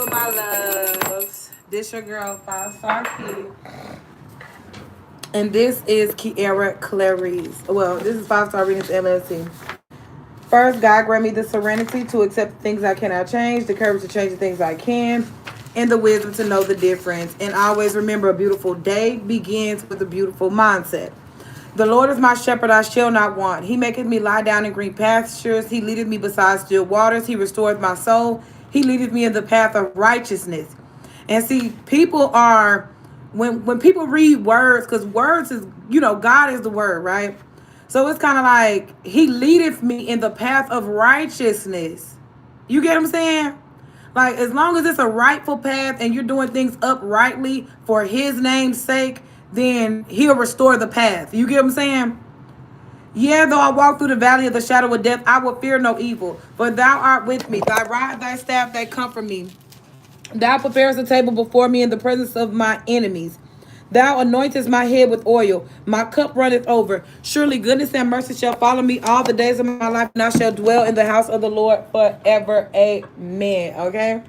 my loves. This your girl, 5 Star Key. And this is Kiara Clarice. Well, this is 5 Star Readings LLC. First, God grant me the serenity to accept the things I cannot change, the courage to change the things I can, and the wisdom to know the difference. And always remember, a beautiful day begins with a beautiful mindset. The Lord is my shepherd, I shall not want. He maketh me lie down in green pastures. He leadeth me beside still waters. He restoreth my soul. He leadeth me in the path of righteousness. And see, people are, when people read words, because words is, God is the word, right? So it's kind of like, he leadeth me in the path of righteousness. You get what I'm saying? Like, as long as it's a rightful path and you're doing things uprightly for his name's sake, then he'll restore the path. You get what I'm saying? Yeah, though I walk through the valley of the shadow of death, I will fear no evil. For thou art with me. Thy rod, thy staff, they comfort me. Thou preparest a table before me in the presence of my enemies. Thou anointest my head with oil. My cup runneth over. Surely goodness and mercy shall follow me all the days of my life, and I shall dwell in the house of the Lord forever. Amen. Okay?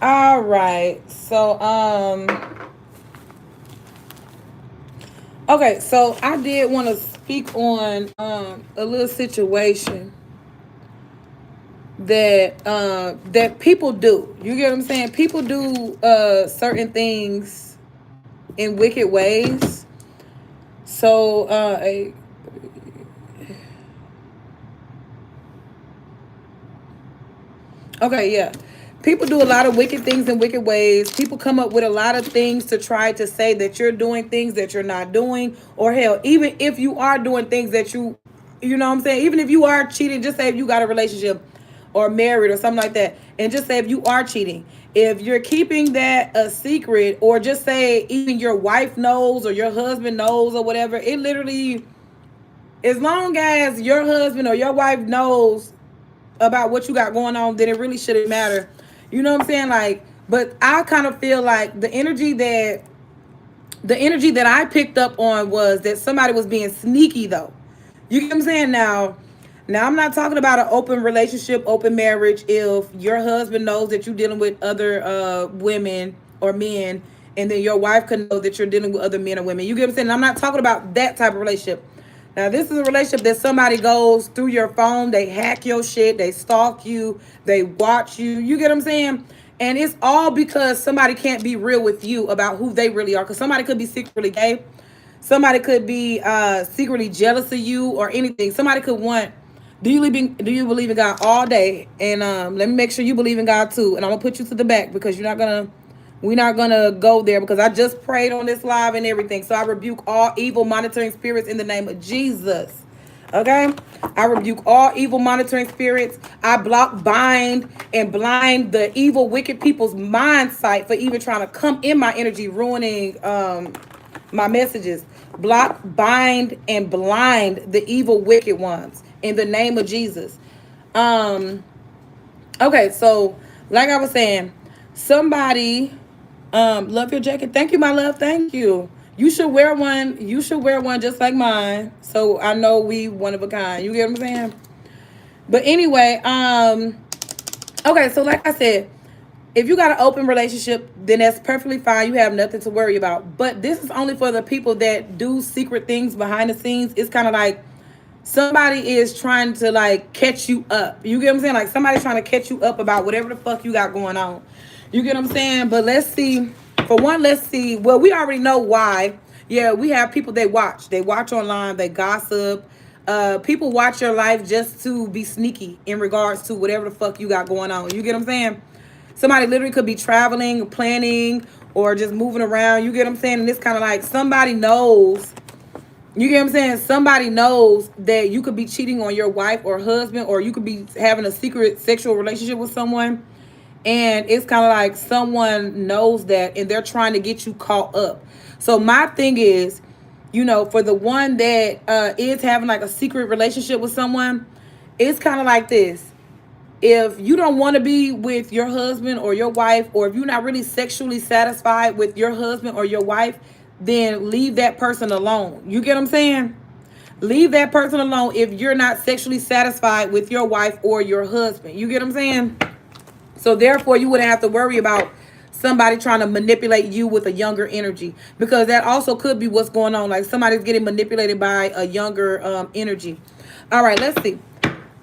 All right. Okay, so I did want to speak on a little situation that people do. You get what I'm saying? People do certain things in wicked ways. So okay, yeah. People do a lot of wicked things in wicked ways. People come up with a lot of things to try to say that you're doing things that you're not doing. Or hell, even if you are doing things that you know what I'm saying? Even if you are cheating, just say if you got a relationship or married or something like that. And just say if you are cheating. If you're keeping that a secret, or just say even your wife knows or your husband knows or whatever, it literally, as long as your husband or your wife knows about what you got going on, then it really shouldn't matter. You know what I'm saying? Like, but I kind of feel like the energy that I picked up on was that somebody was being sneaky though. You get what I'm saying? Now I'm not talking about an open relationship, open marriage. If your husband knows that you're dealing with other women or men, and then your wife can know that you're dealing with other men or women. You get what I'm saying? I'm not talking about that type of relationship. Now, this is a relationship that somebody goes through your phone, they hack your shit, they stalk you, they watch you. You get what I'm saying? And it's all because somebody can't be real with you about who they really are. Because somebody could be secretly gay. Somebody could be secretly jealous of you or anything. Somebody could want, do you believe in God all day? And let me make sure you believe in God too. And I'm gonna put you to the back because we're not gonna go there, because I just prayed on this live and everything. So I rebuke all evil monitoring spirits in the name of Jesus. Okay? I rebuke all evil monitoring spirits. I block, bind, and blind the evil, wicked people's mind sight for even trying to come in my energy, ruining my messages. Block, bind, and blind the evil, wicked ones in the name of Jesus. Okay, so like I was saying, somebody love your jacket. Thank you, my love. Thank you. You should wear one. You should wear one just like mine. So I know we one of a kind. You get what I'm saying? But anyway, okay, so like I said, if you got an open relationship, then that's perfectly fine. You have nothing to worry about. But this is only for the people that do secret things behind the scenes. It's kind of like somebody is trying to like catch you up. You get what I'm saying? Like somebody's trying to catch you up about whatever the fuck you got going on. You get what I'm saying? But let's see. For one, let's see. Well, we already know why. Yeah, we have people they watch. They watch online. They gossip. People watch your life just to be sneaky in regards to whatever the fuck you got going on. You get what I'm saying? Somebody literally could be traveling, planning, or just moving around. You get what I'm saying? And it's kind of like somebody knows. You get what I'm saying? Somebody knows that you could be cheating on your wife or husband, or you could be having a secret sexual relationship with someone. And it's kind of like someone knows that and they're trying to get you caught up. So my thing is, for the one that is having like a secret relationship with someone, it's kind of like this. If you don't want to be with your husband or your wife, or if you're not really sexually satisfied with your husband or your wife, then leave that person alone. You get what I'm saying? Leave that person alone if you're not sexually satisfied with your wife or your husband. You get what I'm saying? So therefore, you wouldn't have to worry about somebody trying to manipulate you with a younger energy, because that also could be what's going on. Like somebody's getting manipulated by a younger energy. All right, let's see.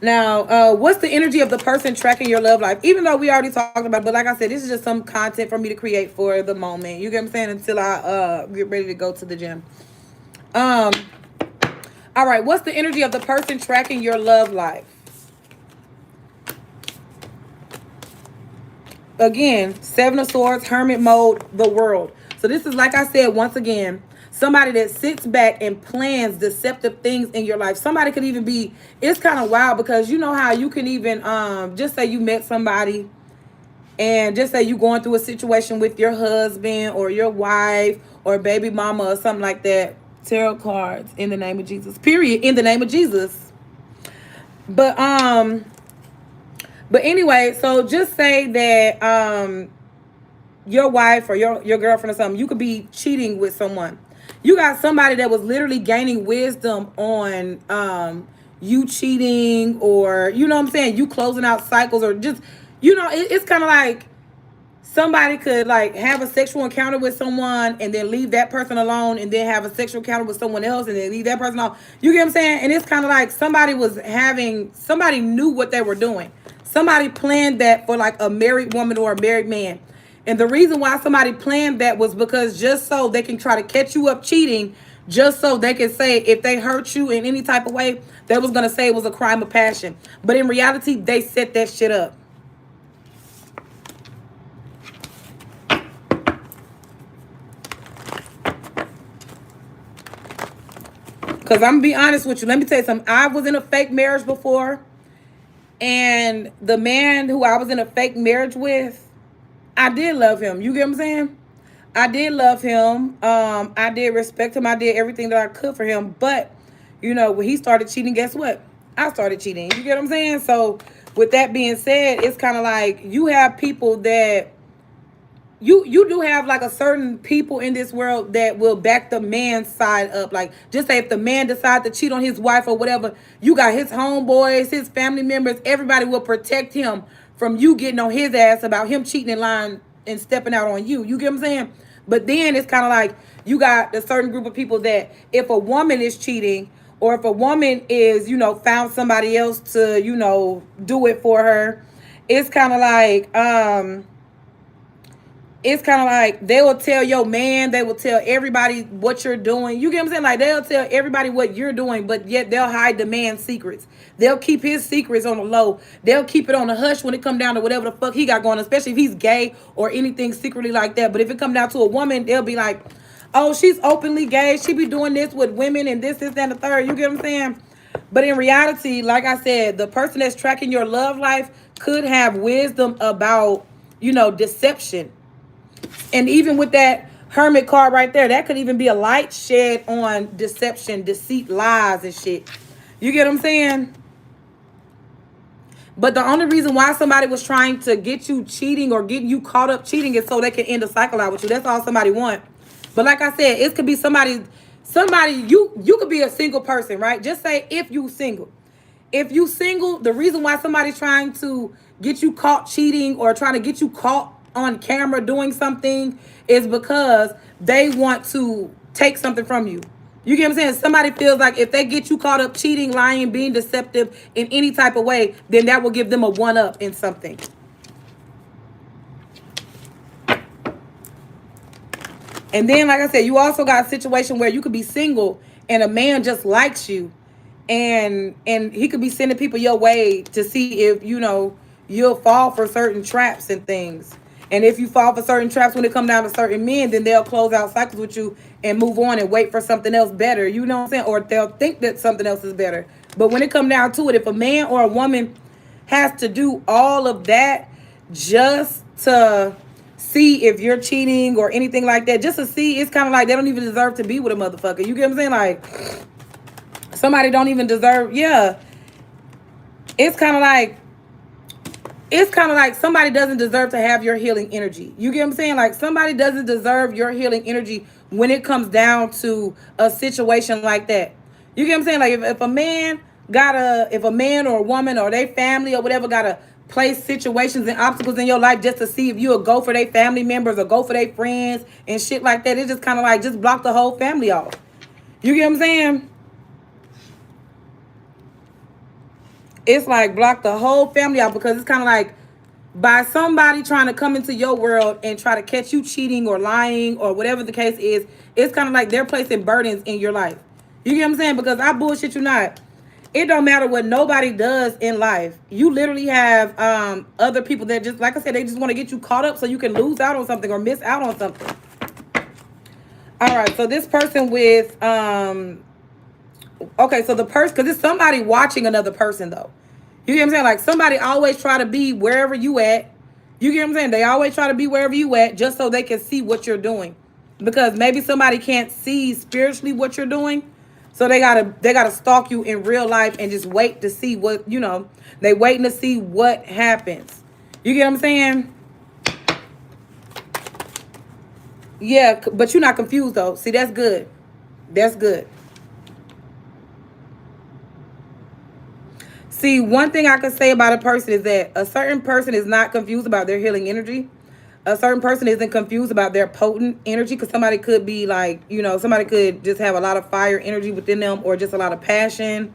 Now, what's the energy of the person tracking your love life? Even though we already talked about it, but like I said, this is just some content for me to create for the moment. You get what I'm saying? Until I get ready to go to the gym. Um, all right, what's the energy of the person tracking your love life? Again, Seven of Swords, Hermit mode, the World. So this is, like I said, once again, somebody that sits back and plans deceptive things in your life. Somebody could even be, it's kind of wild, because you know how you can even, just say you met somebody, and just say you going through a situation with your husband or your wife or baby mama or something like that. Tarot cards, in the name of Jesus. Period. In the name of Jesus. But anyway, so just say that your wife or your girlfriend or something, you could be cheating with someone. You got somebody that was literally gaining wisdom on you cheating, or you know what I'm saying, you closing out cycles, or just, it's kind of like somebody could like have a sexual encounter with someone and then leave that person alone, and then have a sexual encounter with someone else and then leave that person alone. You get what I'm saying? And it's kind of like somebody knew what they were doing. Somebody planned that for like a married woman or a married man. And the reason why somebody planned that was because just so they can try to catch you up cheating, just so they can say if they hurt you in any type of way, they was going to say it was a crime of passion. But in reality, they set that shit up. Because I'm going to be honest with you. Let me tell you something. I was in a fake marriage before. And the man who I was in a fake marriage with, I did love him. You get what I'm saying? I did love him. I did respect him. I did everything that I could for him. But, when he started cheating, guess what? I started cheating. You get what I'm saying? So, with that being said, it's kind of like you have people that you do have like a certain people in this world that will back the man's side up. Like, just say if the man decides to cheat on his wife or whatever, you got his homeboys, his family members, everybody will protect him from you getting on his ass about him cheating and lying and stepping out on you. You get what I'm saying? But then it's kind of like you got a certain group of people that if a woman is cheating, or if a woman is, found somebody else to, do it for her, it's kind of like, they will tell your man, they will tell everybody what you're doing. You get what I'm saying? Like, they'll tell everybody what you're doing, but yet they'll hide the man's secrets. They'll keep his secrets on the low. They'll keep it on the hush when it come down to whatever the fuck he got going, especially if he's gay or anything secretly like that. But if it come down to a woman, they'll be like, oh, she's openly gay. She be doing this with women and this, that, and the third. You get what I'm saying? But in reality, like I said, the person that's tracking your love life could have wisdom about, deception. And even with that Hermit card right there, that could even be a light shed on deception, deceit, lies, and shit. You get what I'm saying? But the only reason why somebody was trying to get you cheating or getting you caught up cheating is so they can end the cycle out with you. That's all somebody want. But like I said, it could be somebody, you could be a single person, right? Just say if you single. If you single, the reason why somebody's trying to get you caught cheating or trying to get you caught on camera doing something is because they want to take something from you. You get what I'm saying? Somebody feels like if they get you caught up cheating, lying, being deceptive in any type of way, then that will give them a one-up in something. And then, like I said, you also got a situation where you could be single and a man just likes you, and he could be sending people your way to see if, you'll fall for certain traps and things. And if you fall for certain traps when it come down to certain men, then they'll close out cycles with you and move on and wait for something else better. You know what I'm saying? Or they'll think that something else is better. But when it come down to it, if a man or a woman has to do all of that just to see if you're cheating or anything like that, just to see, it's kind of like they don't even deserve to be with a motherfucker. You get what I'm saying? Like, somebody don't even deserve, yeah. It's kind of like somebody doesn't deserve to have your healing energy. You get what I'm saying? Like, somebody doesn't deserve your healing energy when it comes down to a situation like that. You get what I'm saying? Like if a man if a man or a woman or their family or whatever gotta place situations and obstacles in your life just to see if you'll go for their family members or go for their friends and shit like that, it's just kind of like just block the whole family off. You get what I'm saying? It's like block the whole family out because it's kind of like by somebody trying to come into your world and try to catch you cheating or lying or whatever the case is, it's kind of like they're placing burdens in your life. You get what I'm saying? Because I bullshit you not. It don't matter what nobody does in life. You literally have other people that just, like I said, they just want to get you caught up so you can lose out on something or miss out on something. All right, so this person with okay, so the person, because it's somebody watching another person though. You get what I'm saying? Like somebody always try to be wherever you at. You get what I'm saying? They always try to be wherever you at just so they can see what you're doing. Because maybe somebody can't see spiritually what you're doing. So they gotta stalk you in real life and just wait to see what, they waiting to see what happens. You get what I'm saying? Yeah, but you're not confused though. See, that's good. That's good. See, one thing I can say about a person is that a certain person is not confused about their healing energy. A certain person isn't confused about their potent energy because somebody could be like, somebody could just have a lot of fire energy within them or just a lot of passion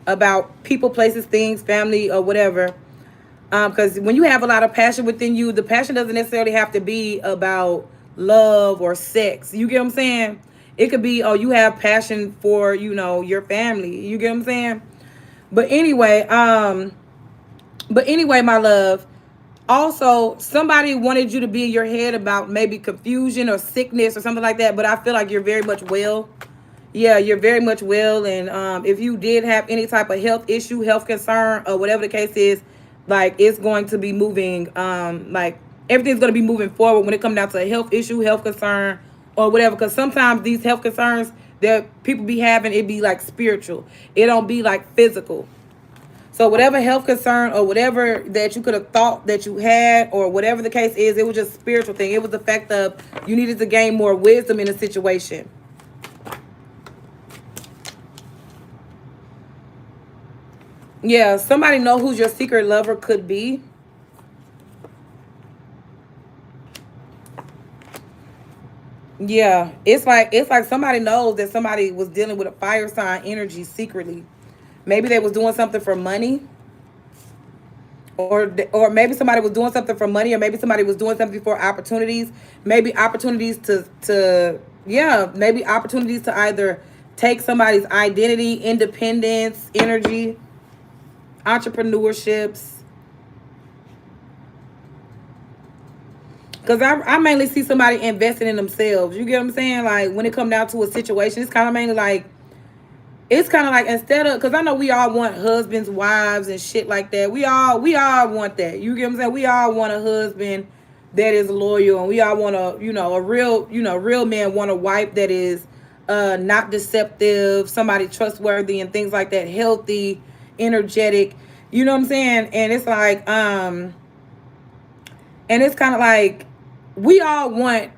about people, places, things, family, or whatever. Because when you have a lot of passion within you, the passion doesn't necessarily have to be about love or sex. You get what I'm saying? It could be, oh, you have passion for, your family. You get what I'm saying? But anyway, my love, also somebody wanted you to be in your head about maybe confusion or sickness or something like that. But I feel like you're very much well. Yeah, you're very much well. And if you did have any type of health issue, health concern, or whatever the case is, like it's going to be moving, like everything's going to be moving forward when it comes down to a health issue, health concern, or whatever. Because sometimes these health concerns that people be having, it be like spiritual. It don't be like physical. So whatever health concern or whatever that you could have thought that you had or whatever the case is, it was just a spiritual thing. It was the fact of you needed to gain more wisdom in a situation. Yeah, somebody know who your secret lover could be. Yeah, it's like somebody knows that somebody was dealing with a fire sign energy secretly. Maybe they was doing something for money, or maybe somebody was doing something for money, or maybe somebody was doing something for opportunities. Maybe opportunities maybe opportunities to either take somebody's identity, independence, energy, entrepreneurships. Because I mainly see somebody investing in themselves. You get what I'm saying? Like when it come down to a situation, it's kind of mainly like, instead of, because I know we all want husbands, wives, and shit like that. We all want that. You get what I'm saying? We all want a husband that is loyal, and we all want a real man want a wife that is not deceptive, somebody trustworthy, and things like that, healthy, energetic. You know what I'm saying? And it's like, and it's kind of like we all want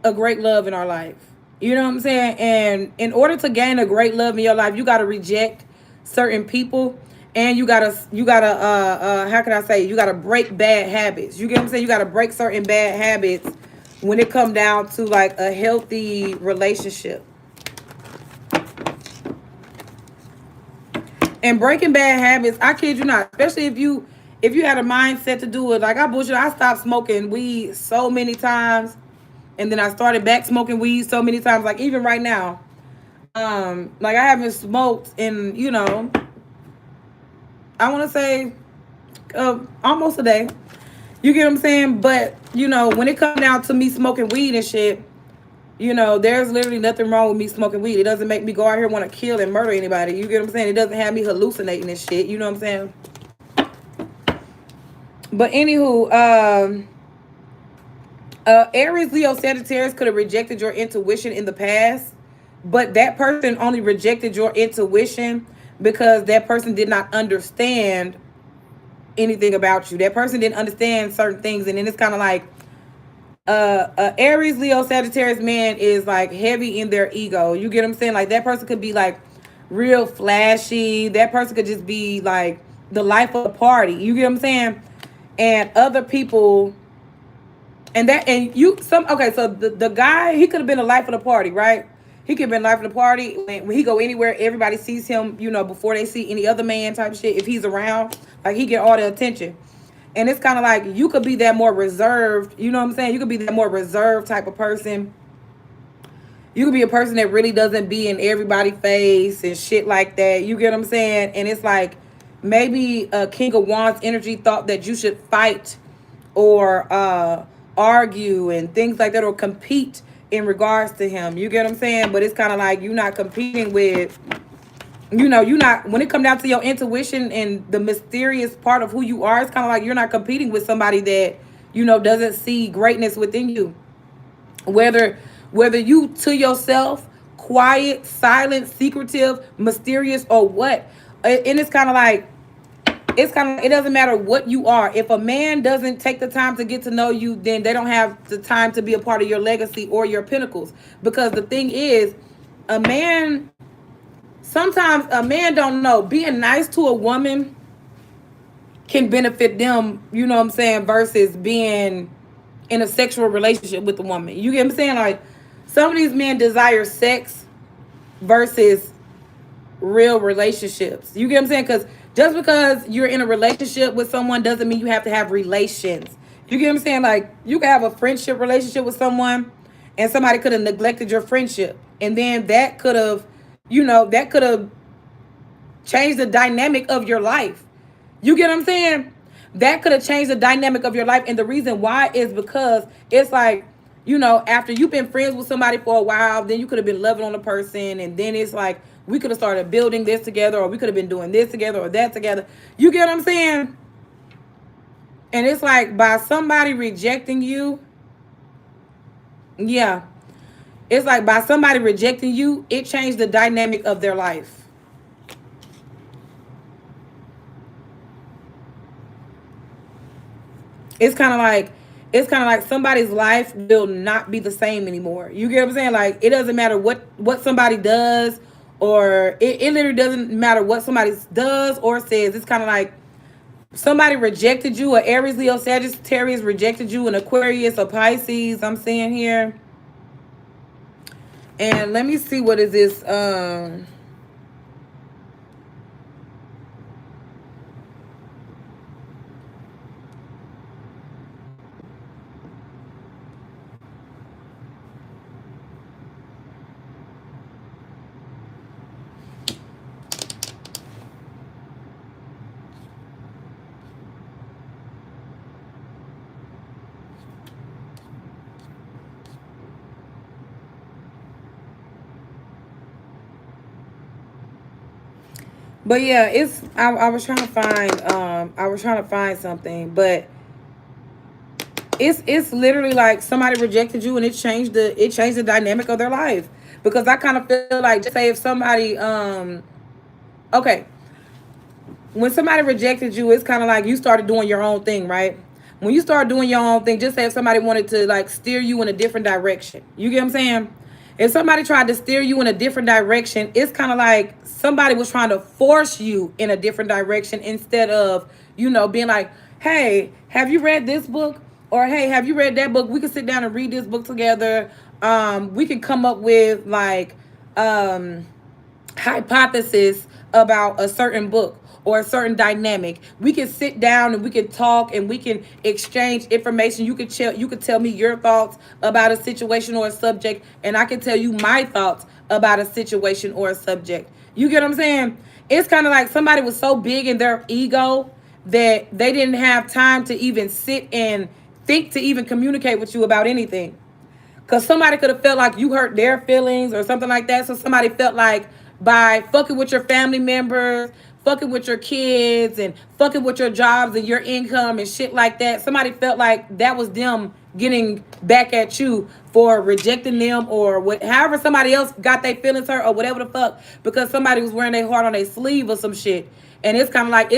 a great love in our life. You know what I'm saying? And in order to gain a great love in your life, you got to reject certain people, and you gotta how can I say, you gotta break bad habits. You get what I'm saying? You gotta break certain bad habits when it come down to like a healthy relationship. And breaking bad habits, I kid you not, especially if you had a mindset to do it. Like I stopped smoking weed so many times, and then I started back smoking weed so many times. Like even right now, like I haven't smoked in I want to say almost a day. You get what I'm saying? But when it comes down to me smoking weed and shit, there's literally nothing wrong with me smoking weed. It doesn't make me go out here and want to kill and murder anybody. You get what I'm saying? It doesn't have me hallucinating and shit. You know what I'm saying? But anywho, Aries, Leo, Sagittarius could have rejected your intuition in the past, but that person only rejected your intuition because that person did not understand anything about you. That person didn't understand certain things, and then it's kind of like Aries, Leo, Sagittarius man is like heavy in their ego. You get what I'm saying? Like that person could be like real flashy. That person could just be like the life of the party. You get what I'm saying? And other people, and that, and you, some, okay, so the guy, he could have been the life of the party, right? He could have been life of the party. When he go anywhere, everybody sees him, before they see any other man type shit. If he's around, like, he get all the attention. And it's kind of like, you could be that more reserved, you know what I'm saying? You could be that more reserved type of person. You could be a person that really doesn't be in everybody's face and shit like that. You get what I'm saying? And it's like, maybe a King of Wands energy thought that you should fight or argue and things like that, or compete in regards to him. You get what I'm saying? But it's kind of like, you're not competing with, you're not, when it comes down to your intuition and the mysterious part of who you are, it's kind of like you're not competing with somebody that, doesn't see greatness within you. Whether you to yourself, quiet, silent, secretive, mysterious, or what. And it's kind of like, it doesn't matter what you are. If a man doesn't take the time to get to know you, then they don't have the time to be a part of your legacy or your pinnacles. Because the thing is, a man, sometimes a man don't know. Being nice to a woman can benefit them, you know what I'm saying, versus being in a sexual relationship with a woman. You get what I'm saying? Like, some of these men desire sex versus real relationships. You get what I'm saying? Because just because you're in a relationship with someone doesn't mean you have to have relations. You get what I'm saying? Like, you can have a friendship relationship with someone, and somebody could have neglected your friendship. And then that could have, that could have changed the dynamic of your life. You get what I'm saying? That could have changed the dynamic of your life. And the reason why is because it's like, after you've been friends with somebody for a while, then you could have been loving on a person. And then it's like, we could have started building this together, or we could have been doing this together or that together. You get what I'm saying? And it's like, by somebody rejecting you, yeah. It's like, by somebody rejecting you, it changed the dynamic of their life. It's kind of like somebody's life will not be the same anymore. You get what I'm saying? Like, it doesn't matter what somebody does, or it literally doesn't matter what somebody does or says. It's kind of like somebody rejected you, a Aries, Leo, Sagittarius rejected you, an Aquarius, a Pisces, I'm seeing here. And let me see, what is this? But yeah, I was trying to find something, but it's literally like somebody rejected you, and it changed the dynamic of their life. Because I kind of feel like, just say if somebody okay, when somebody rejected you, it's kind of like you started doing your own thing, right? When you start doing your own thing, just say if somebody wanted to like steer you in a different direction. You get what I'm saying? If somebody tried to steer you in a different direction, it's kind of like somebody was trying to force you in a different direction, instead of, being like, hey, have you read this book? Or, hey, have you read that book? We can sit down and read this book together. We can come up with like hypothesis about a certain book or a certain dynamic. We can sit down and we can talk and we can exchange information. You could tell me your thoughts about a situation or a subject, and I can tell you my thoughts about a situation or a subject. You get what I'm saying? It's kind of like somebody was so big in their ego that they didn't have time to even sit and think to even communicate with you about anything. Because somebody could have felt like you hurt their feelings or something like that. So somebody felt like, by fucking with your family members, fucking with your kids, and fucking with your jobs and your income and shit like that, somebody felt like that was them getting back at you for rejecting them, or however somebody else got their feelings hurt or whatever the fuck, because somebody was wearing their heart on their sleeve or some shit. And it's kind of like,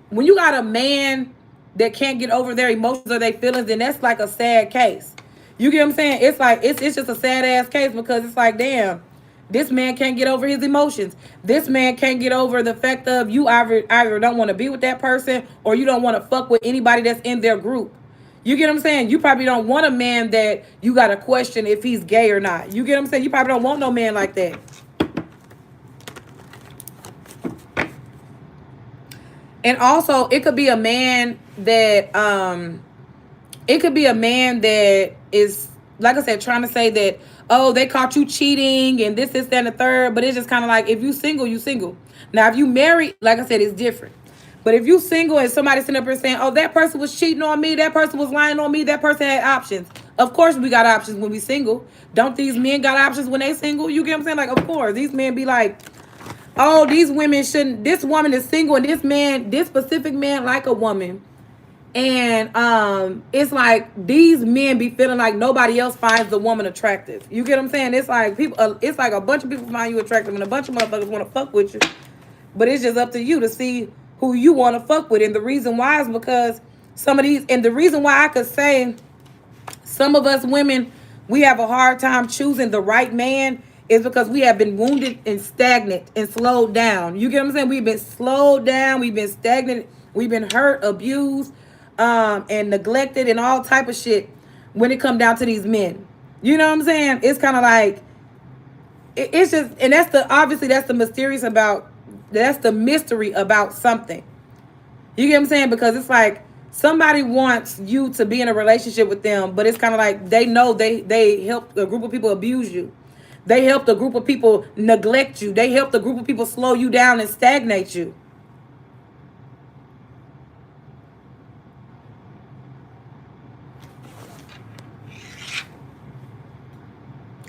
when you got a man that can't get over their emotions or their feelings, then that's like a sad case. You get what I'm saying? It's like, it's just a sad ass case, because it's like, damn, This man can't get over his emotions. This man can't get over the fact of you either don't want to be with that person or you don't want to fuck with anybody that's in their group. You get what I'm saying? You probably don't want a man that you got to question if he's gay or not. You get what I'm saying? You probably don't want no man like that. And also, it could be a man that is, like I said, trying to say that, oh, they caught you cheating and this, that, and the third. But it's just kind of like, if you single, you single. Now, if you married, like I said, it's different. But if you single and somebody sitting up here saying, oh, that person was cheating on me, that person was lying on me, that person had options. Of course we got options when we single. Don't these men got options when they single? You get what I'm saying? Like, of course. These men be like, oh, these women shouldn't, this woman is single and this specific man like a woman. And it's like these men be feeling like nobody else finds the woman attractive. You get what I'm saying? It's like people. It's like a bunch of people find you attractive, and a bunch of motherfuckers want to fuck with you. But it's just up to you to see who you want to fuck with. And the reason why is because some of these, and the reason why I could say some of us women, we have a hard time choosing the right man is because we have been wounded and stagnant and slowed down. You get what I'm saying? We've been slowed down. We've been stagnant. We've been hurt, abused, and neglected and all type of shit when it come down to these men. You know what I'm saying? It's kind of like, it's just, and that's the, obviously that's the mysterious about, that's the mystery about something. You get what I'm saying? Because it's like somebody wants you to be in a relationship with them, but it's kind of like they know they helped a group of people abuse you. They helped a group of people neglect you. They helped a group of people slow you down and stagnate you.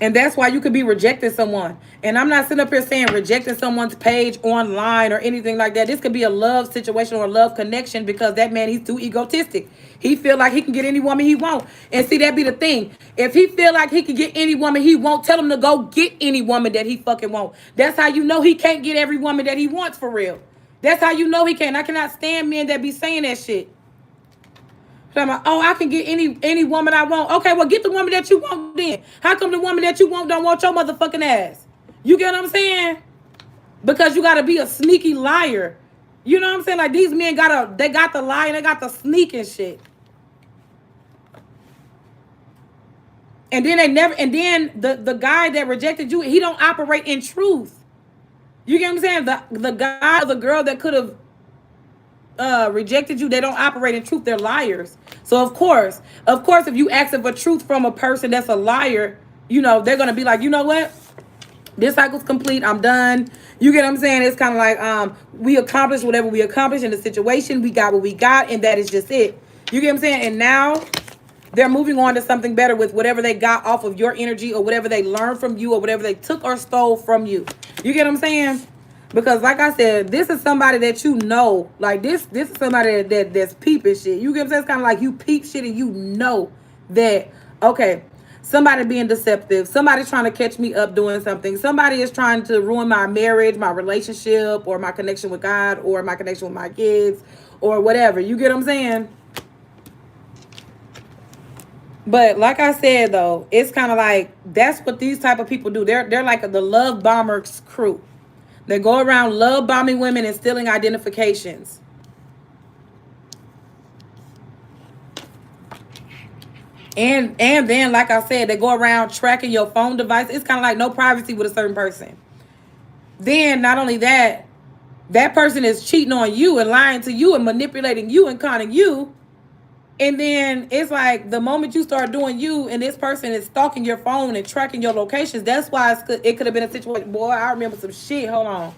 And that's why you could be rejecting someone. And I'm not sitting up here saying rejecting someone's page online or anything like that. This could be a love situation or a love connection because that man, he's too egotistic. He feel like he can get any woman he want. And see, that be the thing. If he feel like he can get any woman he want, tell him to go get any woman that he fucking want. That's how you know he can't get every woman that he wants for real. That's how you know he can't. I cannot stand men that be saying that shit. So I'm like, oh, I can get any woman I want. Okay, well, get the woman that you want then. How come the woman that you want don't want your motherfucking ass? You get what I'm saying? Because you got to be a sneaky liar. You know what I'm saying? Like, these men they got the lie and they got the sneak and shit. And then the guy that rejected you, he don't operate in truth. You get what I'm saying? The guy or the girl that could have rejected you, they don't operate in truth. They're liars. So of course, if you ask for truth from a person that's a liar, you know, they're gonna be like, you know what? This cycle's complete. I'm done. You get what I'm saying? It's kind of like we accomplished whatever we accomplished in the situation. We got what we got, and that is just it. You get what I'm saying? And now they're moving on to something better with whatever they got off of your energy or whatever they learned from you or whatever they took or stole from you. You get what I'm saying? Because like I said, this is somebody that you know. Like this is somebody that's peeping shit. You get what I'm saying? It's kind of like you peep shit and you know that, okay, somebody being deceptive. Somebody's trying to catch me up doing something. Somebody is trying to ruin my marriage, my relationship, or my connection with God, or my connection with my kids, or whatever. You get what I'm saying? But like I said, though, it's kind of like that's what these type of people do. They're like the love bombers crew. They go around love bombing women and stealing identifications. And then, like I said, they go around tracking your phone device. It's kind of like no privacy with a certain person. Then, not only that, that person is cheating on you and lying to you and manipulating you and conning you. And then it's like the moment you start doing you and this person is stalking your phone and tracking your locations, that's why it could have been a situation. Boy, I remember some shit. Hold on.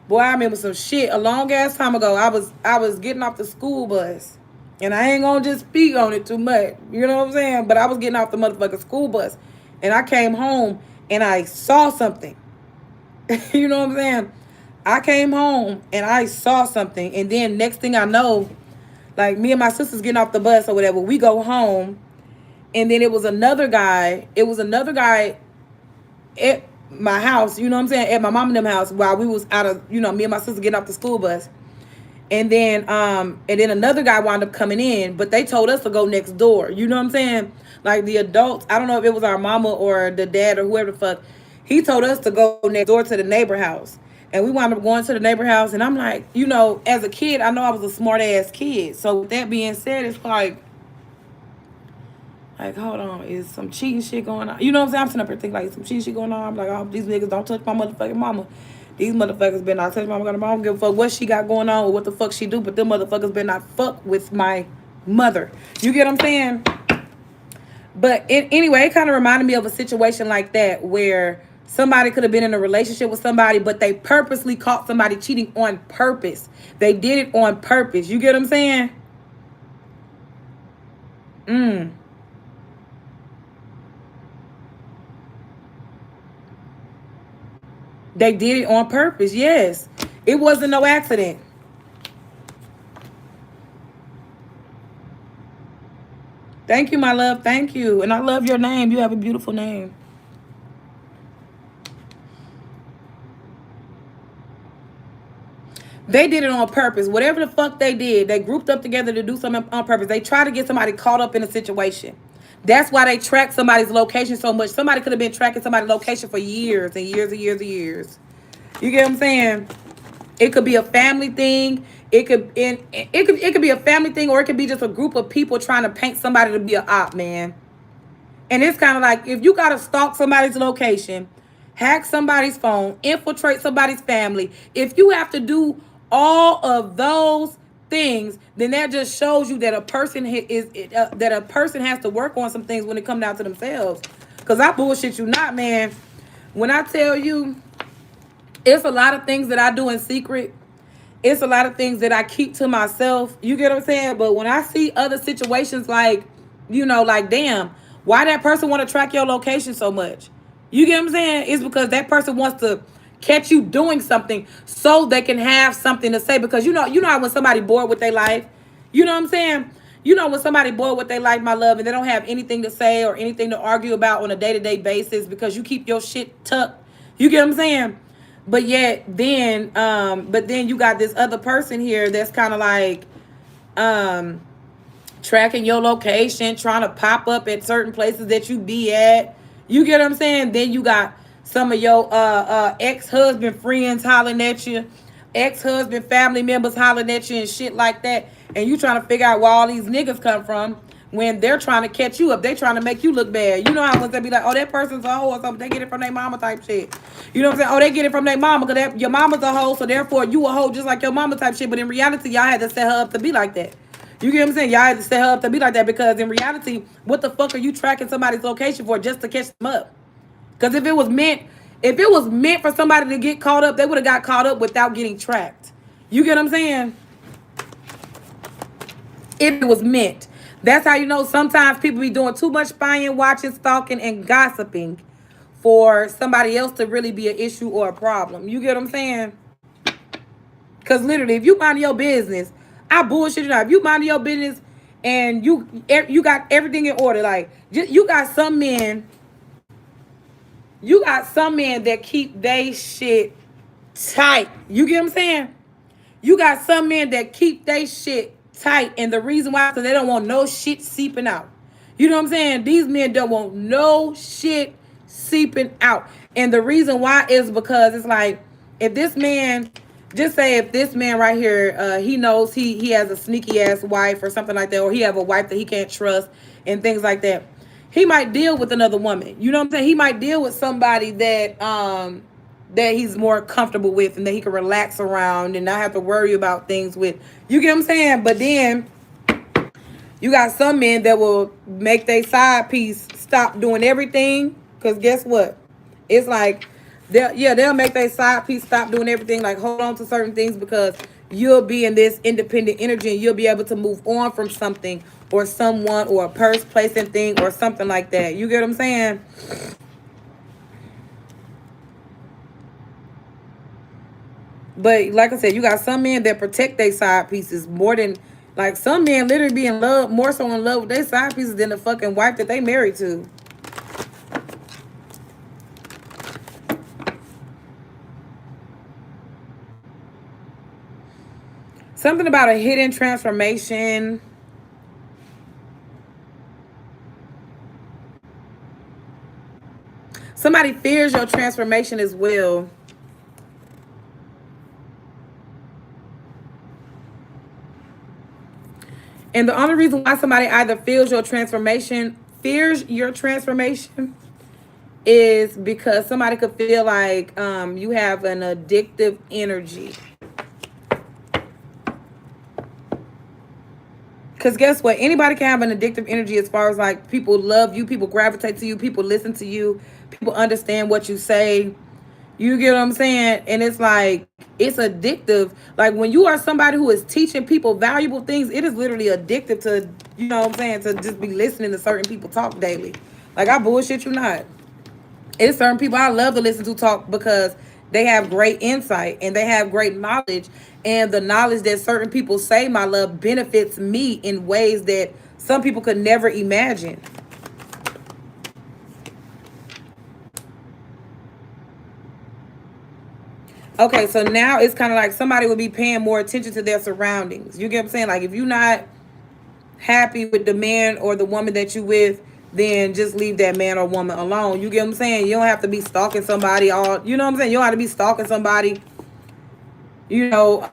Boy, I remember some shit a long ass time ago. I was getting off the school bus. And I ain't gonna just speak on it too much. You know what I'm saying? But I was getting off the motherfucking school bus. And I came home and I saw something. You know what I'm saying? I came home and I saw something. And then next thing I know, like me and my sisters getting off the bus or whatever, we go home. And then it was another guy. It was another guy at my house, you know what I'm saying? At my mom and them house while we was out of, you know, me and my sister getting off the school bus. And then another guy wound up coming in, but they told us to go next door. You know what I'm saying? Like the adults, I don't know if it was our mama or the dad or whoever the fuck. He told us to go next door to the neighbor house. And we wound up going to the neighbor house. And I'm like, as a kid, I know I was a smart ass kid. So with that being said, it's like, hold on, is some cheating shit going on? You know what I'm saying? I'm sitting up here thinking like some cheating shit going on. I'm like, oh, these niggas don't touch my motherfucking mama. These motherfuckers better not touch my mama. I don't give a fuck what she got going on or what the fuck she do, but them motherfuckers better not fuck with my mother. You get what I'm saying? But anyway, it kind of reminded me of a situation like that where somebody could have been in a relationship with somebody, but they purposely caught somebody cheating on purpose. They did it on purpose. You get what I'm saying? They did it on purpose, yes. It wasn't no accident. Thank you, my love. Thank you. And I love your name. You have a beautiful name. They did it on purpose. Whatever the fuck they did, they grouped up together to do something on purpose. They try to get somebody caught up in a situation. That's why they track somebody's location so much. Somebody could have been tracking somebody's location for years and years and years and years. You get what I'm saying? It could be a family thing. It could be a family thing, or it could be just a group of people trying to paint somebody to be an op, man. And it's kind of like, if you gotta stalk somebody's location, hack somebody's phone, infiltrate somebody's family, if you have to do all of those things, then that just shows you that a person that a person has to work on some things when it comes down to themselves. Cause I bullshit you not, man. When I tell you, it's a lot of things that I do in secret. It's a lot of things that I keep to myself. You get what I'm saying? But when I see other situations like, like, damn, why that person want to track your location so much? You get what I'm saying? It's because that person wants to catch you doing something so they can have something to say. Because how when somebody bored with their life, you know what I'm saying? When somebody bored with their life, my love, and they don't have anything to say or anything to argue about on a day-to-day basis because you keep your shit tucked. You get what I'm saying? But then you got this other person here that's kind of like tracking your location, trying to pop up at certain places that you be at. You get what I'm saying? Then you got some of your ex-husband friends hollering at you, ex-husband family members hollering at you and shit like that. And you trying to figure out where all these niggas come from when they're trying to catch you up. They trying to make you look bad. You know how once they be like, oh, that person's a hoe or something. They get it from their mama type shit. You know what I'm saying? Oh, they get it from their mama because your mama's a hoe, so therefore you a hoe just like your mama type shit. But in reality, y'all had to set her up to be like that. You get what I'm saying? Y'all had to set her up to be like that because in reality, what the fuck are you tracking somebody's location for just to catch them up? Because if it was meant for somebody to get caught up, they would have got caught up without getting tracked. You get what I'm saying? If it was meant. That's how you know sometimes people be doing too much spying, watching, stalking, and gossiping for somebody else to really be an issue or a problem. You get what I'm saying? Because literally, if you mind your business, I bullshit you not. If you mind your business and you got everything in order, like you got some men that keep they shit tight. You get what I'm saying? You got some men that keep they shit tight, and the reason why is because they don't want no shit seeping out. You know what I'm saying? These men don't want no shit seeping out. And the reason why is because it's like, if this man, just say if this man right here, he knows he has a sneaky ass wife or something like that, or he have a wife that he can't trust and things like that, he might deal with another woman. You know what I'm saying? He might deal with somebody that he's more comfortable with and that he can relax around and not have to worry about things with. You get what I'm saying? But then you got some men that will make their side piece stop doing everything. Because guess what? It's like, they'll make their side piece stop doing everything, like hold on to certain things because you'll be in this independent energy and you'll be able to move on from something or someone or a person, place, and thing or something like that. You get what I'm saying? But like I said, you got some men that protect their side pieces more than, like, some men literally be in love, more so in love with their side pieces than the fucking wife that they married to. Something about a hidden transformation. Somebody fears your transformation as well. And the only reason why somebody either fears your transformation, is because somebody could feel like you have an addictive energy. Because guess what? Anybody can have an addictive energy as far as like people love you, people gravitate to you, people listen to you, people understand what you say. You get what I'm saying? And it's like, it's addictive. Like when you are somebody who is teaching people valuable things, it is literally addictive to, you know what I'm saying, to just be listening to certain people talk daily. Like I bullshit you not. It's certain people I love to listen to talk because they have great insight and they have great knowledge. And the knowledge that certain people say, my love, benefits me in ways that some people could never imagine. Okay, so now it's kind of like somebody would be paying more attention to their surroundings. You get what I'm saying? Like if you're not happy with the man or the woman that you with, then just leave that man or woman alone. You get what I'm saying? You don't have to be stalking somebody all, you know what I'm saying? You don't have to be stalking somebody, you know,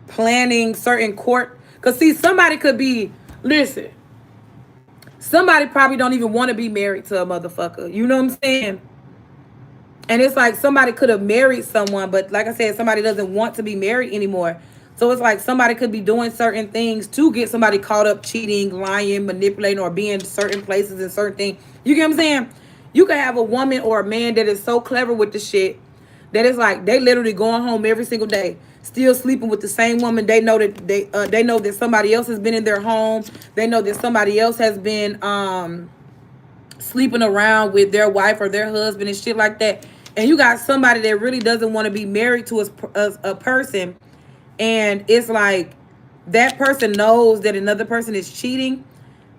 planning certain court. Because see, somebody could be, listen, somebody probably don't even want to be married to a motherfucker. You know what I'm saying? And it's like somebody could have married someone, but like I said, somebody doesn't want to be married anymore. So it's like somebody could be doing certain things to get somebody caught up cheating, lying, manipulating, or being certain places and certain things. You get what I'm saying? You could have a woman or a man that is so clever with the shit that it's like they literally going home every single day, still sleeping with the same woman. They know that they know that somebody else has been in their home. They know that somebody else has been sleeping around with their wife or their husband and shit like that. And you got somebody that really doesn't want to be married to a person, and it's like that person knows that another person is cheating.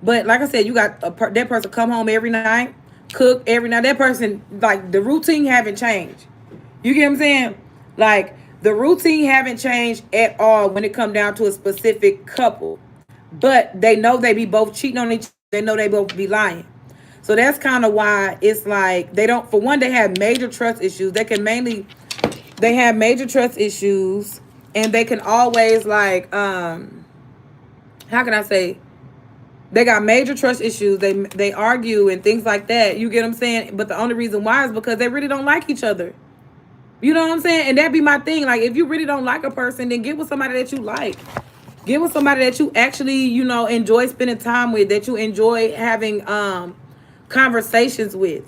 But like I said, you got that person come home every night, cook every night. That person, like, the routine haven't changed. You get what I'm saying? Like the routine haven't changed at all when it come down to a specific couple. But they know they be both cheating on each other. They know they both be lying. So that's kind of why it's like they don't, for one, they have major trust issues. They have major trust issues, and they can always like, how can I say, they got major trust issues. They argue and things like that. You get what I'm saying? But the only reason why is because they really don't like each other. You know what I'm saying? And that be my thing. Like, if you really don't like a person, then get with somebody that you like. Get with somebody that you actually, you know, enjoy spending time with, that you enjoy having conversations with.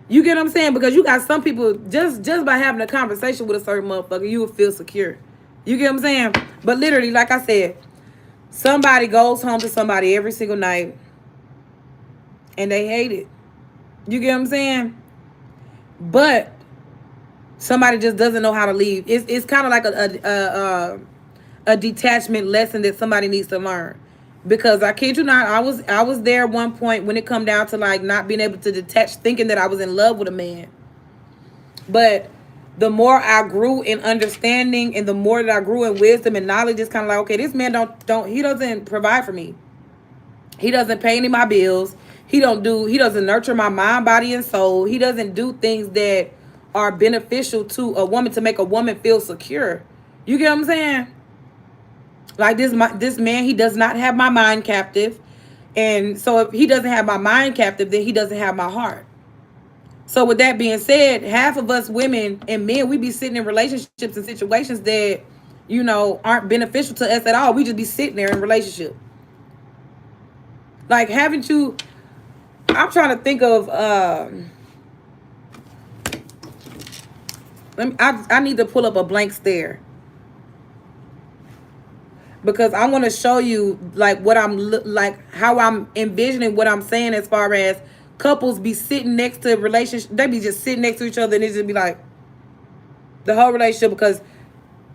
You get what I'm saying? Because you got some people, just by having a conversation with a certain motherfucker, you will feel secure. You get what I'm saying? But literally, like I said, somebody goes home to somebody every single night and they hate it. You get what I'm saying? But somebody just doesn't know how to leave. It's kind of like a detachment lesson that somebody needs to learn. Because I kid you not, I was there at one point when it come down to like not being able to detach, thinking that I was in love with a man. But the more I grew in understanding and the more that I grew in wisdom and knowledge, it's kind of like, okay, this man don't he doesn't provide for me. He doesn't pay any of my bills. He doesn't nurture my mind, body, and soul. He doesn't do things that are beneficial to a woman to make a woman feel secure. You get what I'm saying? Like this man, he does not have my mind captive. And so if he doesn't have my mind captive, then he doesn't have my heart. So with that being said, half of us women and men, we be sitting in relationships and situations that, you know, aren't beneficial to us at all. We just be sitting there in a relationship. Like, haven't you, I'm trying to think of, I need to pull up a blank stare. Because I want to show you like what I'm like, how I'm envisioning what I'm saying as far as couples be sitting next to relationships. They be just sitting next to each other and it just be like the whole relationship, because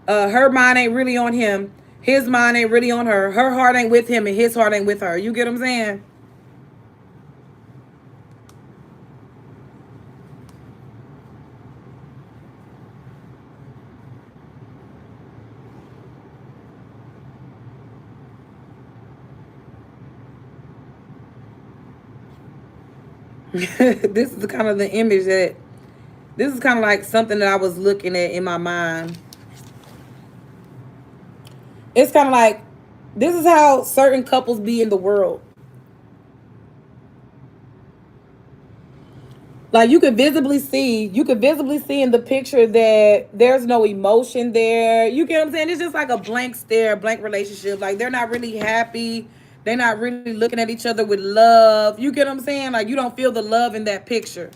her mind ain't really on him, his mind ain't really on her, her heart ain't with him, and his heart ain't with her. You get what I'm saying? This is kind of the image that, this is kind of like something that I was looking at in my mind. It's kind of like, this is how certain couples be in the world. Like you could visibly see in the picture that there's no emotion there. You get what I'm saying? It's just like a blank stare, blank relationship. Like they're not really happy. They're not really looking at each other with love. You get what I'm saying? Like you don't feel the love in that picture.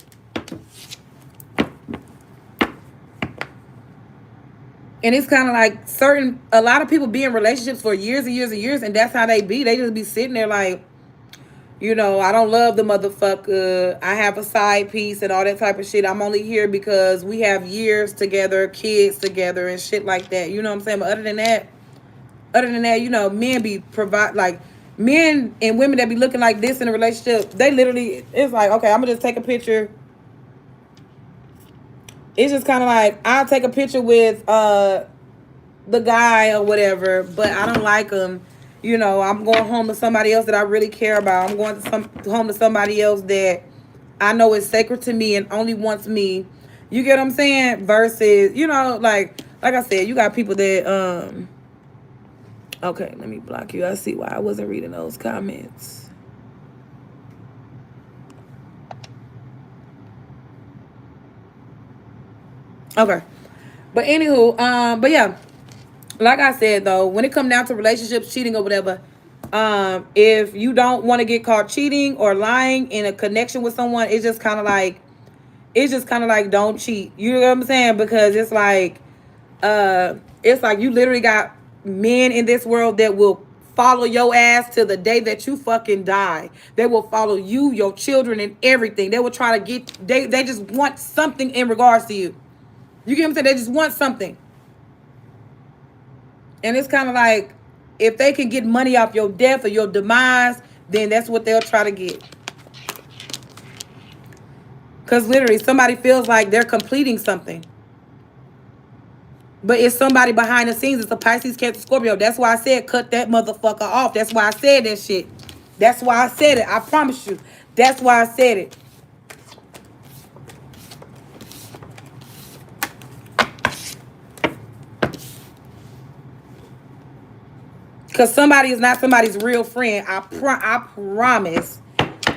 And it's kind of like a lot of people be in relationships for years and years and years, and that's how they be. They just be sitting there like, I don't love the motherfucker. I have a side piece and all that type of shit. I'm only here because we have years together, kids together, and shit like that. You know what I'm saying? But other than that, men be provide like men and women that be looking like this in a relationship. They literally, it's like, okay, I'm gonna just take a picture. It's just kind of like I'll take a picture with the guy or whatever, but I don't like him. I'm going home to somebody else that I really care about. I'm going home to somebody else that I know is sacred to me and only wants me. You get what I'm saying? Versus, like I said, you got people that okay, let me block you. I see why I wasn't reading those comments. Okay. But anywho, but yeah, like I said though, when it comes down to relationships, cheating or whatever, if you don't want to get caught cheating or lying in a connection with someone, it's just kind of like don't cheat. You know what I'm saying? Because it's like you literally got men in this world that will follow your ass to the day that you fucking die. They will follow you, your children, and everything. They will try to they just want something in regards to you. You get what I'm saying? They just want something. And it's kind of like, if they can get money off your death or your demise, then that's what they'll try to get. Because literally, somebody feels like they're completing something. But it's somebody behind the scenes. It's a Pisces, Cancer, Scorpio. That's why I said cut that motherfucker off. That's why I said that shit. That's why I said it. I promise you. That's why I said it. Because somebody is not somebody's real friend. I promise.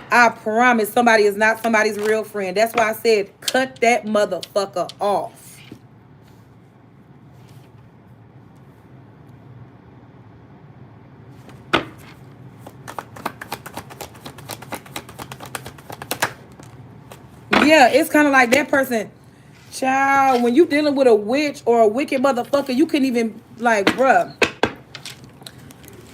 I promise somebody is not somebody's real friend. That's why I said cut that motherfucker off. Yeah, it's kind of like that person. Child, when you dealing with a witch or a wicked motherfucker, you can't even, like, bruh.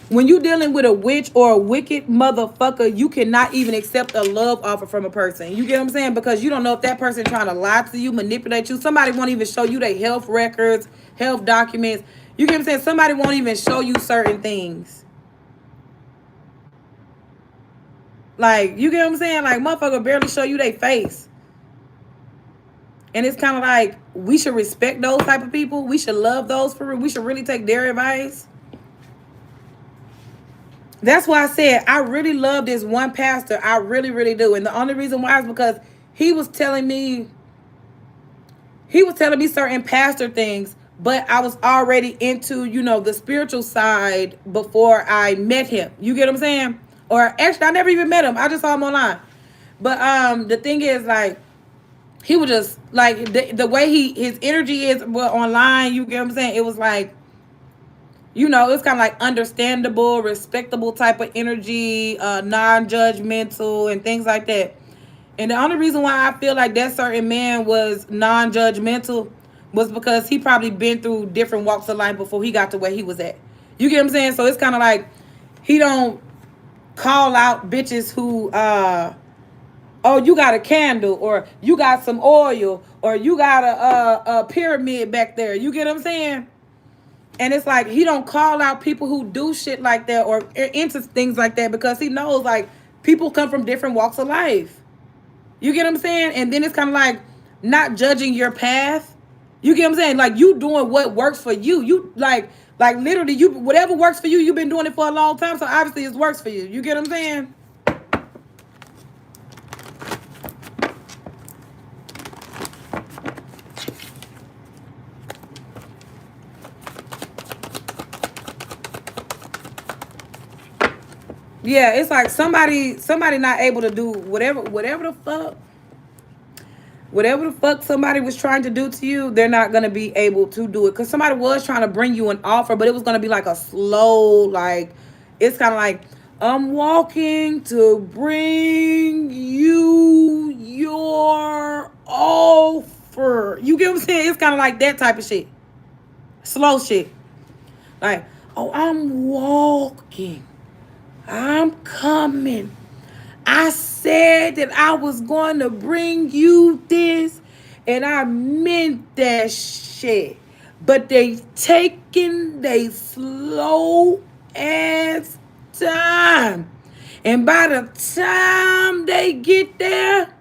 When you dealing with a witch or a wicked motherfucker, you cannot even accept a love offer from a person. You get what I'm saying? Because you don't know if that person trying to lie to you, manipulate you. Somebody won't even show you their health records, health documents. You get what I'm saying? Somebody won't even show you certain things. Like, you get what I'm saying? Like, motherfucker barely show you their face. And it's kind of like, we should respect those type of people. We should love those for real. We should really take their advice. That's why I said I really love this one pastor. I really, really do. And the only reason why is because he was telling me certain pastor things, but I was already into, the spiritual side before I met him. You get what I'm saying? Or actually, I never even met him. I just saw him online. But the thing is, like, he was just like the way his energy is online. You get what I'm saying? It was like, it's kind of like understandable, respectable type of energy, non-judgmental and things like that. And the only reason why I feel like that certain man was non-judgmental was because he probably been through different walks of life before he got to where he was at. You get what I'm saying? So it's kind of like he don't call out bitches who, oh, you got a candle, or you got some oil, or you got a pyramid back there. You get what I'm saying? And it's like he don't call out people who do shit like that or into things like that because he knows, like, people come from different walks of life. You get what I'm saying? And then it's kind of like not judging your path. You get what I'm saying? Like, you doing what works for you. You like literally, you whatever works for you, you've been doing it for a long time. So obviously it works for you. You get what I'm saying? Yeah, it's like somebody not able to do whatever the fuck somebody was trying to do to you, they're not gonna be able to do it. Cause somebody was trying to bring you an offer, but it was gonna be like a slow, like it's kind of like I'm walking to bring you your offer. You get what I'm saying? It's kind of like that type of shit, slow shit. Like, oh, I'm walking, I'm coming. I said that I was going to bring you this, and I meant that shit. But they taking they slow ass time. And by the time they get there,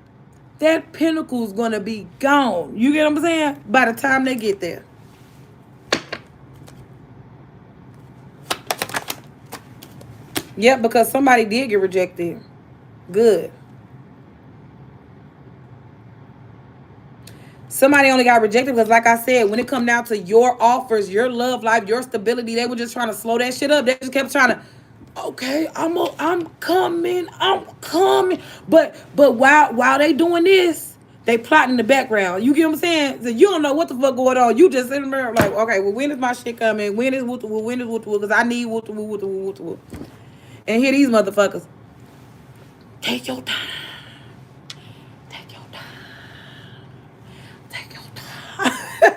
that pinnacle's gonna be gone. You get what I'm saying? By the time they get there. Yep, because somebody did get rejected. Good. Somebody only got rejected because, like I said, when it come down to your offers, your love life, your stability, they were just trying to slow that shit up. They just kept trying to, okay, I'm coming, I'm coming. But while they doing this, they plotting in the background. You get what I'm saying? So you don't know what the fuck going on. You just sitting there like, okay, well, when is my shit coming? When is when is because I need what. And here these motherfuckers. Take your time. Take your time.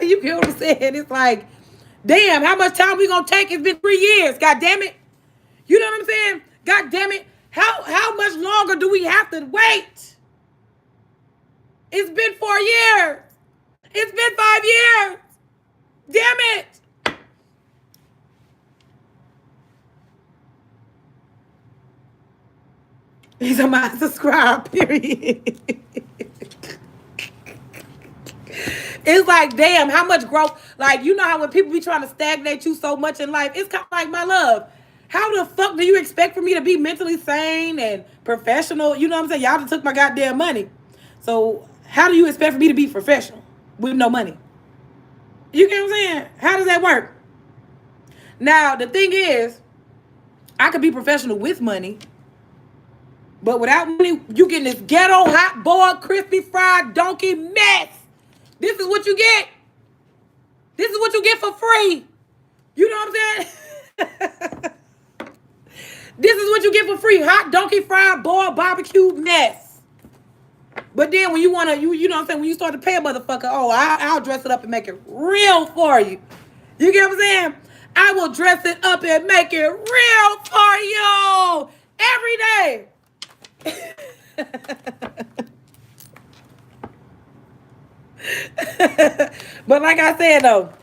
You get what I'm saying? It's like, damn, how much time we gonna take? It's been 3 years. God damn it. You know what I'm saying? God damn it. How much longer do we have to wait? It's been 4 years. It's been 5 years. Damn it. He's a my subscribe, period. It's like, damn, how much growth? Like, you know how when people be trying to stagnate you so much in life, it's kind of like, my love, how the fuck do you expect for me to be mentally sane and professional? You know what I'm saying? Y'all just took my goddamn money. So how do you expect for me to be professional with no money? You get what I'm saying? How does that work? Now, the thing is, I could be professional with money, but without money, you getting this ghetto, hot boiled, crispy fried donkey mess. This is what you get. This is what you get for free. You know what I'm saying? This is what you get for free. Hot donkey fried boiled barbecue mess. But then when you want to, you know what I'm saying? When you start to pay a motherfucker, oh, I'll dress it up and make it real for you. You get what I'm saying? I will dress it up and make it real for you every day. But like I said though,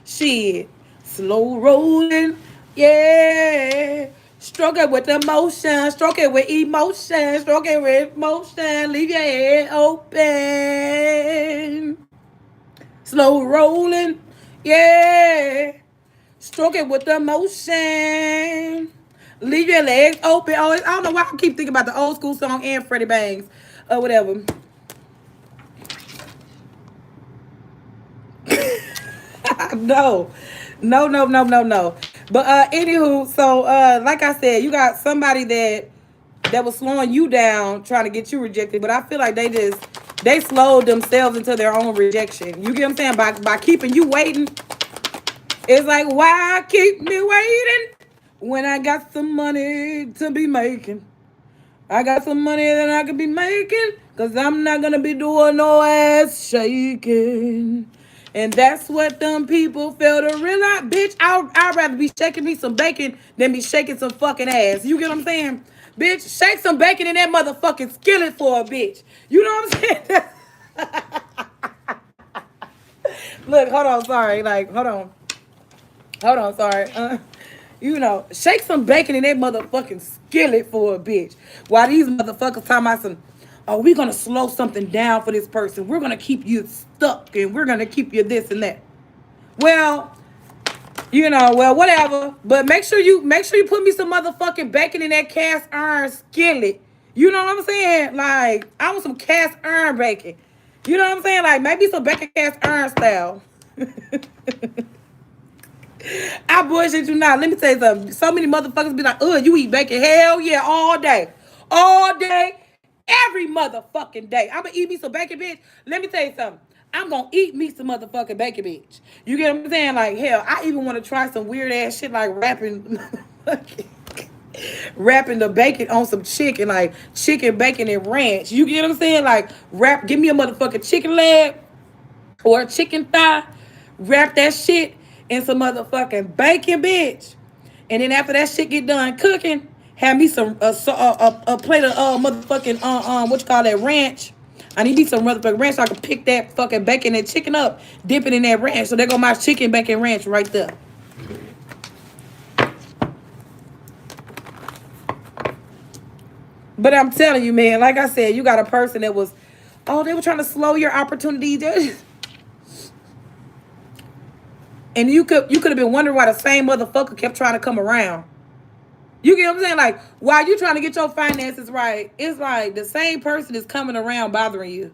shit, slow rolling, yeah. Stroke it with emotion, stroke it with emotion, stroke it with emotion. Leave your head open. Slow rolling, yeah. Stroke it with emotion. Leave your legs open. Oh, I don't know why I keep thinking about the old school song and Freddie Bangs or whatever. No. No. But anywho, so like I said, you got somebody that was slowing you down trying to get you rejected, but I feel like they slowed themselves into their own rejection. You get what I'm saying? By keeping you waiting. It's like, why keep me waiting when I got some money to be making? I got some money that I could be making, cause I'm not gonna be doing no ass shaking. And that's what them people fail to realize. Bitch, I'd rather be shaking me some bacon than be shaking some fucking ass. You get what I'm saying? Bitch, shake some bacon in that motherfucking skillet for a bitch. You know what I'm saying? Look, hold on, sorry. Like, hold on. Hold on, sorry. You know, shake some bacon in that motherfucking skillet for a bitch. While these motherfuckers talking about some, oh, we're going to slow something down for this person. We're going to keep you stuck and we're going to keep you this and that. Well, well, whatever. But make sure you put me some motherfucking bacon in that cast iron skillet. You know what I'm saying? Like, I want some cast iron bacon. You know what I'm saying? Like, maybe some bacon cast iron style. I I bullshit you not. Let me tell you something. So many motherfuckers be like, you eat bacon. Hell yeah, all day. All day, every motherfucking day. I'm gonna eat me some bacon, bitch. Let me tell you something. I'm gonna eat me some motherfucking bacon, bitch. You get what I'm saying? Like, hell, I even want to try some weird ass shit like wrapping the bacon on some chicken, like chicken, bacon, and ranch. You get what I'm saying? Like, give me a motherfucking chicken leg or a chicken thigh, wrap that shit in some motherfucking bacon, bitch. And then after that shit get done cooking, have me some a plate of motherfucking what you call that, ranch. I need me some motherfucking ranch so I can pick that fucking bacon and chicken up, dip it in that ranch. So there go my chicken bacon ranch right there. But I'm telling you, man, like I said, you got a person that was, they were trying to slow your opportunities. And you could have been wondering why the same motherfucker kept trying to come around. You get what I'm saying? Like, while you trying to get your finances right, it's like the same person is coming around bothering you.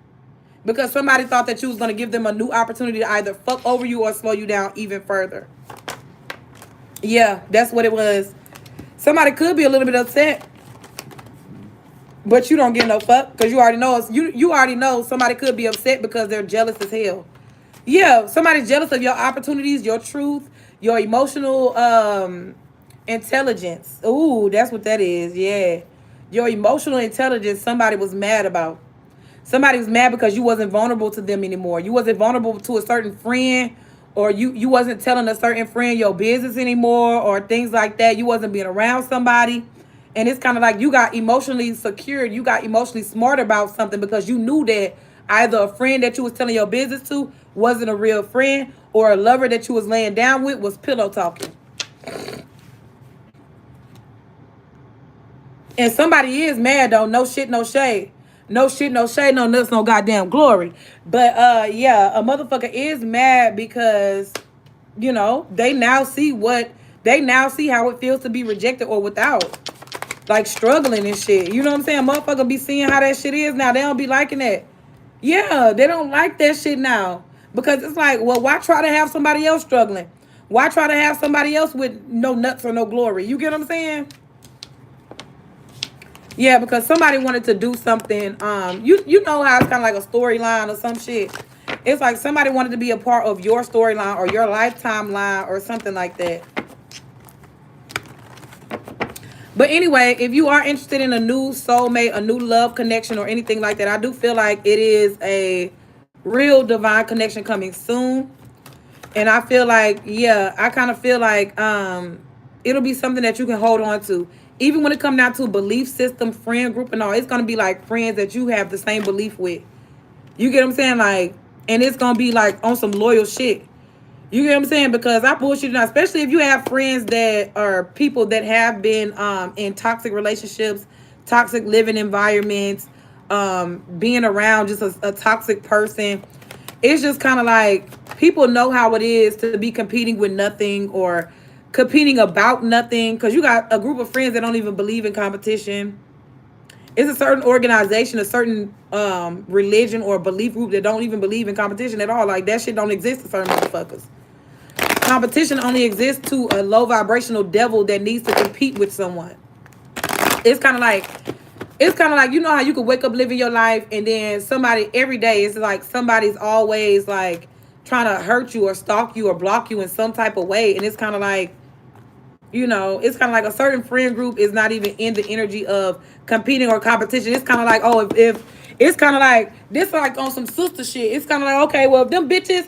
Because somebody thought that you was going to give them a new opportunity to either fuck over you or slow you down even further. Yeah, that's what it was. Somebody could be a little bit upset. But you don't give no fuck. Because you already know you already know somebody could be upset because they're jealous as hell. Yeah, somebody's jealous of your opportunities, your truth, your emotional intelligence. Ooh, that's what that is. Yeah. Your emotional intelligence, somebody was mad about. Somebody was mad because you wasn't vulnerable to them anymore. You wasn't vulnerable to a certain friend, or you wasn't telling a certain friend your business anymore, or things like that. You wasn't being around somebody. And it's kind of like you got emotionally secured. You got emotionally smart about something because you knew that either a friend that you was telling your business to wasn't a real friend, or a lover that you was laying down with was pillow talking. And somebody is mad though. No shit, no shade. No shit, no shade, no nuts, no goddamn glory. But yeah, a motherfucker is mad because, they now see how it feels to be rejected or without. Like struggling and shit. You know what I'm saying? Motherfucker be seeing how that shit is now. They don't be liking that. Yeah, they don't like that shit now. Because it's like, well, why try to have somebody else struggling? Why try to have somebody else with no nuts or no glory? You get what I'm saying? Yeah, because somebody wanted to do something. You know how it's kind of like a storyline or some shit. It's like somebody wanted to be a part of your storyline or your lifetime line or something like that. But anyway, if you are interested in a new soulmate, a new love connection, or anything like that, I do feel like it is a real divine connection coming soon. And I feel like, yeah, I kind of feel like it'll be something that you can hold on to. Even when it comes down to belief system, friend group, and all, it's going to be like friends that you have the same belief with. You get what I'm saying? Like, and it's going to be like on some loyal shit. You get what I'm saying? Because I bullshit now, especially if you have friends that are people that have been in toxic relationships, toxic living environments, being around just a toxic person. It's just kind of like people know how it is to be competing with nothing or competing about nothing, because you got a group of friends that don't even believe in competition. It's a certain organization, a certain religion or belief group that don't even believe in competition at all. Like, that shit don't exist to certain motherfuckers. Competition only exists to a low vibrational devil that needs to compete with someone. It's kind of like, you know how you could wake up living your life and then somebody every day, it's like somebody's always like trying to hurt you or stalk you or block you in some type of way. And it's kind of like, it's kind of like a certain friend group is not even in the energy of competing or competition. It's kind of like, if it's kind of like this, like on some sister shit. It's kind of like, okay, well, if them bitches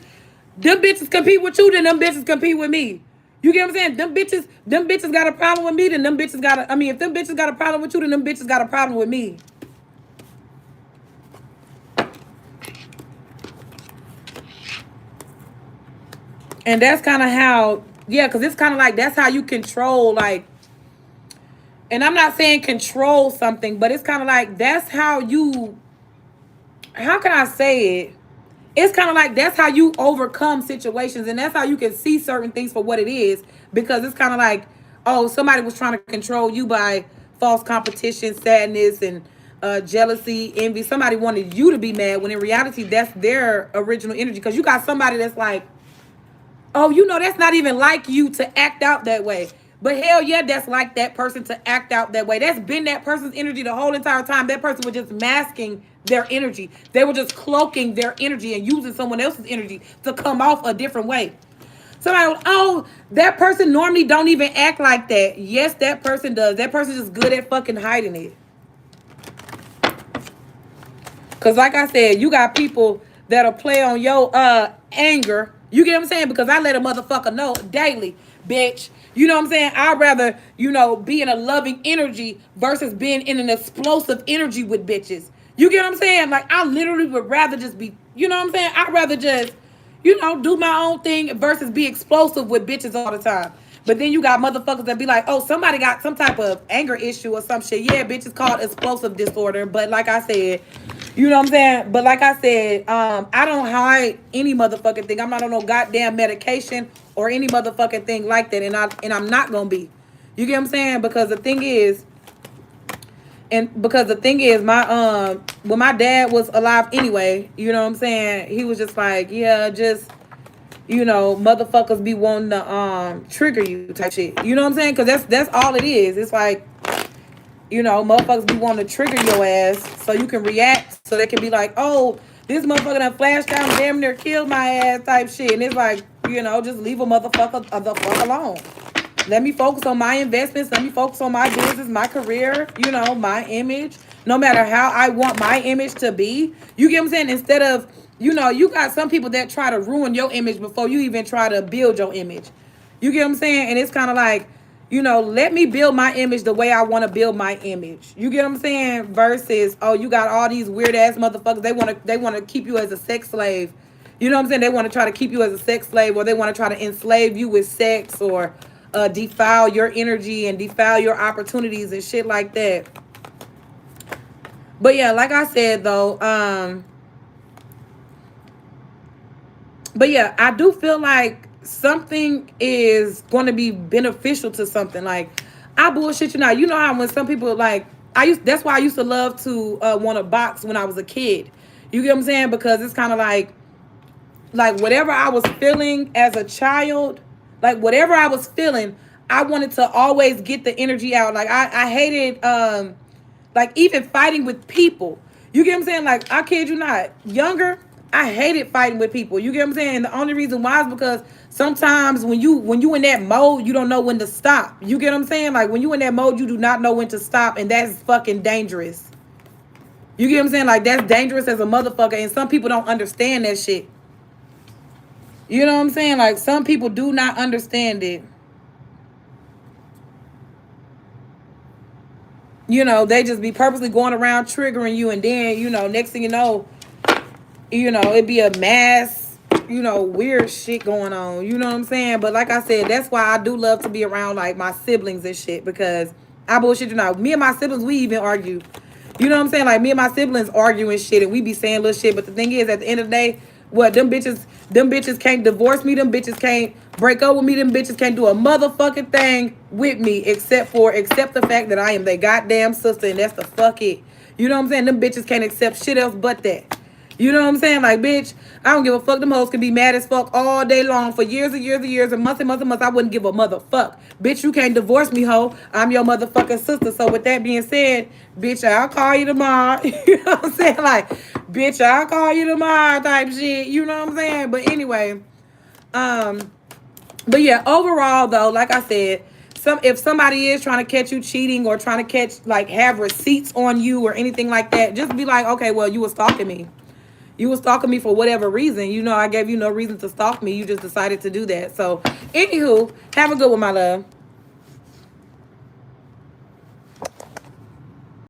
compete with you, then them bitches compete with me. You get what I'm saying? Them bitches got a problem with me, then them bitches got a, if them bitches got a problem with you, then them bitches got a problem with me. And that's kind of how, yeah, because it's kind of like, that's how you control, like, and I'm not saying control something, but it's kind of like, that's how can I say it? It's kind of like, that's how you overcome situations, and that's how you can see certain things for what it is, because it's kind of like, somebody was trying to control you by false competition, sadness, and jealousy, envy. Somebody wanted you to be mad when in reality, that's their original energy, because you got somebody that's like, Oh, that's not even like you to act out that way. But hell yeah, that's like that person to act out that way. That's been that person's energy the whole entire time. That person was just masking their energy. They were just cloaking their energy and using someone else's energy to come off a different way. Somebody, oh, that person normally don't even act like that. Yes, that person does. That person's just good at fucking hiding it. Cause like I said, you got people that'll play on your anger. You get what I'm saying? Because I let a motherfucker know daily, bitch. You know what I'm saying? I'd rather, be in a loving energy versus being in an explosive energy with bitches. You get what I'm saying? Like I literally would rather just be, you know what I'm saying? I'd rather just, do my own thing versus be explosive with bitches all the time. But then you got motherfuckers that be like, oh, somebody got some type of anger issue or some shit. Yeah, bitch, it's called explosive disorder. But like I said, you know what I'm saying? But like I said, I don't hide any motherfucking thing. I'm not on no goddamn medication or any motherfucking thing like that. And I'm not gonna be. You get what I'm saying? Because the thing is, my when my dad was alive anyway, you know what I'm saying? He was just like, yeah, just motherfuckers be wanting to trigger you type shit. You know what I'm saying? Because that's all it is. It's like, motherfuckers be wanting to trigger your ass so you can react. So they can be like, oh, this motherfucker done flashed down, damn near killed my ass type shit. And it's like, just leave a motherfucker the fuck alone. Let me focus on my investments. Let me focus on my business, my career, my image. No matter how I want my image to be. You get what I'm saying? Instead of, you got some people that try to ruin your image before you even try to build your image. You get what I'm saying? And it's kind of like, let me build my image the way I want to build my image. You get what I'm saying? Versus, oh, you got all these weird ass motherfuckers. They want to keep you as a sex slave. You know what I'm saying? They want to try to keep you as a sex slave, or they want to try to enslave you with sex, or defile your energy and defile your opportunities and shit like that. But yeah, like I said though, but yeah, I do feel like something is going to be beneficial to something. Like I bullshit you now. You know how when some people like that's why I used to love to want to box when I was a kid. You get what I'm saying? Because it's kind of like whatever I was feeling as a child, like whatever I was feeling, I wanted to always get the energy out. Like I hated like even fighting with people. You get what I'm saying? Like I kid you not, younger, I hated fighting with people. You get what I'm saying? And the only reason why is because sometimes when you in that mode, you don't know when to stop. You get what I'm saying? Like when you in that mode, you do not know when to stop, and that's fucking dangerous. You get what I'm saying? Like that's dangerous as a motherfucker, and some people don't understand that shit. You know what I'm saying? Like some people do not understand it. They just be purposely going around triggering you, and then, next thing you know, it'd be a mass, weird shit going on. You know what I'm saying? But like I said, that's why I do love to be around like my siblings and shit, because I bullshit you now. Me and my siblings, we even argue. You know what I'm saying? Like me and my siblings argue and shit, and we be saying little shit. But the thing is, at the end of the day, what them bitches can't divorce me. Them bitches can't break up with me. Them bitches can't do a motherfucking thing with me except the fact that I am their goddamn sister, and that's the fuck it. You know what I'm saying? Them bitches can't accept shit else but that. You know what I'm saying? Like, bitch, I don't give a fuck. Them hoes can be mad as fuck all day long for years and years and years and months and months and months. I wouldn't give a motherfuck. Bitch, you can't divorce me, hoe. I'm your motherfucking sister. So with that being said, bitch, I'll call you tomorrow. You know what I'm saying? Like, bitch, I'll call you tomorrow type shit. You know what I'm saying? But anyway, but yeah, overall though, like I said, if somebody is trying to catch you cheating or trying to have receipts on you or anything like that, just be like, okay, well, you was stalking me. You was stalking me for whatever reason. I gave you no reason to stalk me. You just decided to do that. So, anywho, have a good one, my love.